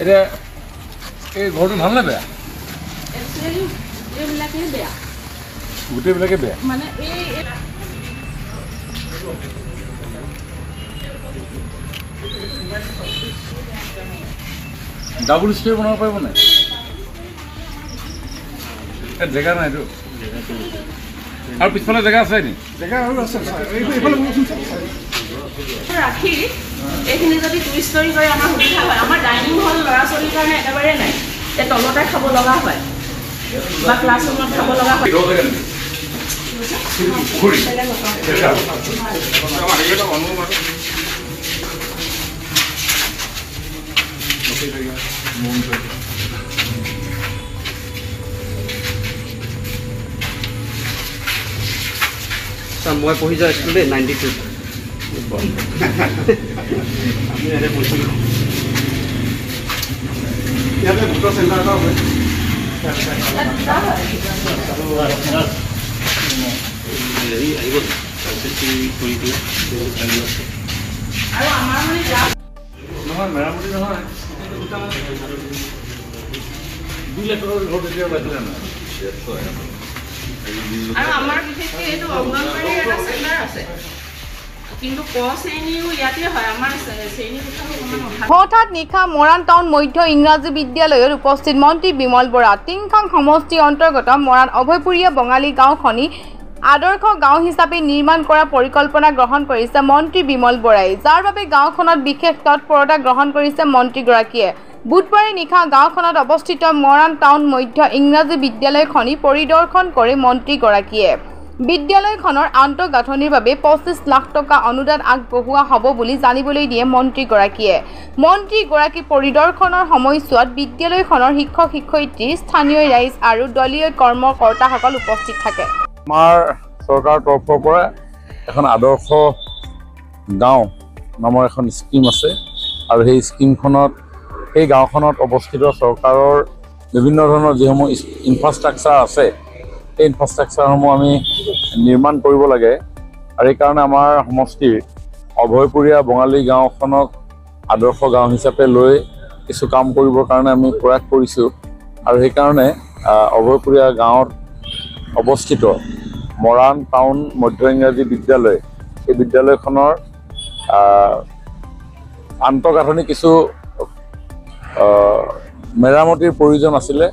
এটা এই ঘৰটো ভাল নে বেয়া? গোটেইবিলাকে বেয়া মানে ডাবল ষ্টে বনাব পাৰিব নাই? জেগা নাইতো আৰু পিছফালে জেগা আছে নি? ৰাখি এইখিনি যদি 2 ষ্টৰী কৰি আমাৰ সুবিধা হয়। আমাৰ ডাইনিং হল ল'ৰা ছোৱালীৰ কাৰণে একেবাৰে নাই, তলতে খাব লগা হয় বা ক্লাছৰুমত খাব লগা হয়। মই পঢ়ি যোৱা স্কুল দেই 92 আমি ইয়াতে পঢ়িছিলোঁ। ইয়াতে ভোটৰ চেণ্টাৰ এটা হয়। হেৰি আহিব আৰু আমাৰ মানে নহয় মেৰামতি নহয় 2 লাখৰ ঘৰ এতিয়া পাইছিলে নাই? আৰু আমাৰ বিশেষকৈ এইটো অংগনবাড়ীৰ এটা চেণ্টাৰ আছে, কিন্তু ক শ্ৰেণীও ইয়াতে হয়। আমাৰ শ্ৰেণী হঠাৎ নিশা মৰাণ টাউন মধ্য ইংৰাজী বিদ্যালয়ত উপস্থিত মন্ত্ৰী বিমল বৰা। টিংখাং সমষ্টিৰ অন্তৰ্গত মৰাণ অভয়পুৰীয়া বঙালী গাঁওখনি আদৰ্শ গাঁও হিচাপে নিৰ্মাণ কৰাৰ পৰিকল্পনা গ্ৰহণ কৰিছে মন্ত্ৰী বিমল বৰাই, যাৰ বাবে গাঁওখনত বিশেষ তৎপৰতা গ্ৰহণ কৰিছে মন্ত্ৰীগৰাকীয়ে। বুধবাৰে নিশা গাঁওখনত অৱস্থিত মৰাণ টাউন মধ্য ইংৰাজী বিদ্যালয়খনি পৰিদৰ্শন কৰে মন্ত্ৰীগৰাকীয়ে। বিদ্যালয়খনৰ আন্তঃগাঁথনিৰ বাবে 25 লাখ টকা অনুদান আগবঢ়োৱা হ'ব বুলি জানিবলৈ দিয়ে মন্ত্ৰীগৰাকীয়ে। মন্ত্ৰীগৰাকী পৰিদৰ্শনৰ সময়ছোৱাত বিদ্যালয়খনৰ শিক্ষক শিক্ষয়িত্ৰী, স্থানীয় ৰাইজ আৰু দলীয় কৰ্মকৰ্তাসকল উপস্থিত থাকে। আমাৰ চৰকাৰৰ তৰফৰ পৰা এখন আদৰ্শ গাঁও নামৰ এখন স্কিম আছে আৰু সেই স্কিমখনত সেই গাঁওখনত অৱস্থিত চৰকাৰৰ বিভিন্ন ধৰণৰ যিসমূহ ইনফ্ৰাষ্ট্ৰাকচাৰ আছে সেই ইনফ্ৰাষ্ট্ৰাকচাৰসমূহ আমি নিৰ্মাণ কৰিব লাগে। আৰু এইকাৰণে আমাৰ সমষ্টিৰ অভয়পুৰীয়া বঙালী গাঁওখনক আদৰ্শ গাঁও হিচাপে লৈ কিছু কাম কৰিবৰ কাৰণে আমি প্ৰয়াস কৰিছোঁ। আৰু সেইকাৰণে অভয়পুৰীয়া গাঁৱত অৱস্থিত মৰাণ টাউন মধ্য ইংৰাজী বিদ্যালয়, এই বিদ্যালয়খনৰ আন্তঃগাঁথনি কিছু মেৰামতিৰ প্ৰয়োজন আছিলে।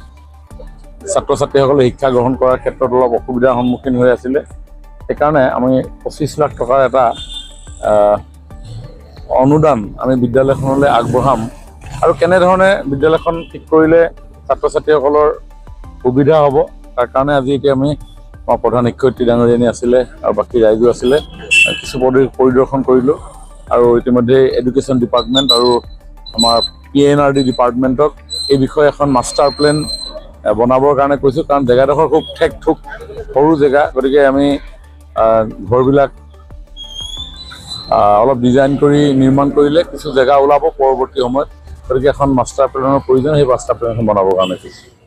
ছাত্ৰ ছাত্ৰীসকলে শিক্ষা গ্ৰহণ কৰাৰ ক্ষেত্ৰত অলপ অসুবিধাৰ সন্মুখীন হৈ আছিলে। সেইকাৰণে আমি 25 লাখ টকাৰ এটা অনুদান আমি বিদ্যালয়খনলৈ আগবঢ়াম। আৰু কেনেধৰণে বিদ্যালয়খন ঠিক কৰিলে ছাত্ৰ ছাত্ৰীসকলৰ সুবিধা হ'ব তাৰ কাৰণে আজি এতিয়া আমি আমাৰ প্ৰধান শিক্ষয়িত্ৰী ডাঙৰীয়ানী আছিলে আৰু বাকী ৰাইজো আছিলে, কিছু পৰিদৰ্শন কৰিলোঁ। আৰু ইতিমধ্যে এডুকেশ্যন ডিপাৰ্টমেণ্ট আৰু আমাৰ PNRD ডিপাৰ্টমেণ্টক এই বিষয়ে এখন মাষ্টাৰ প্লেন বনাবৰ কাৰণে কৈছোঁ, কাৰণ জেগাডোখৰ খুব ঠেক ঠুক সৰু জেগা। গতিকে আমি ঘৰবিলাক অলপ ডিজাইন কৰি নিৰ্মাণ কৰিলে কিছু জেগা ওলাব পৰৱৰ্তী সময়ত। গতিকে এখন মাষ্টাৰ প্লেনৰ প্ৰয়োজন, সেই মাষ্টাৰ প্লেনখন বনাবৰ কাৰণে কৈছোঁ।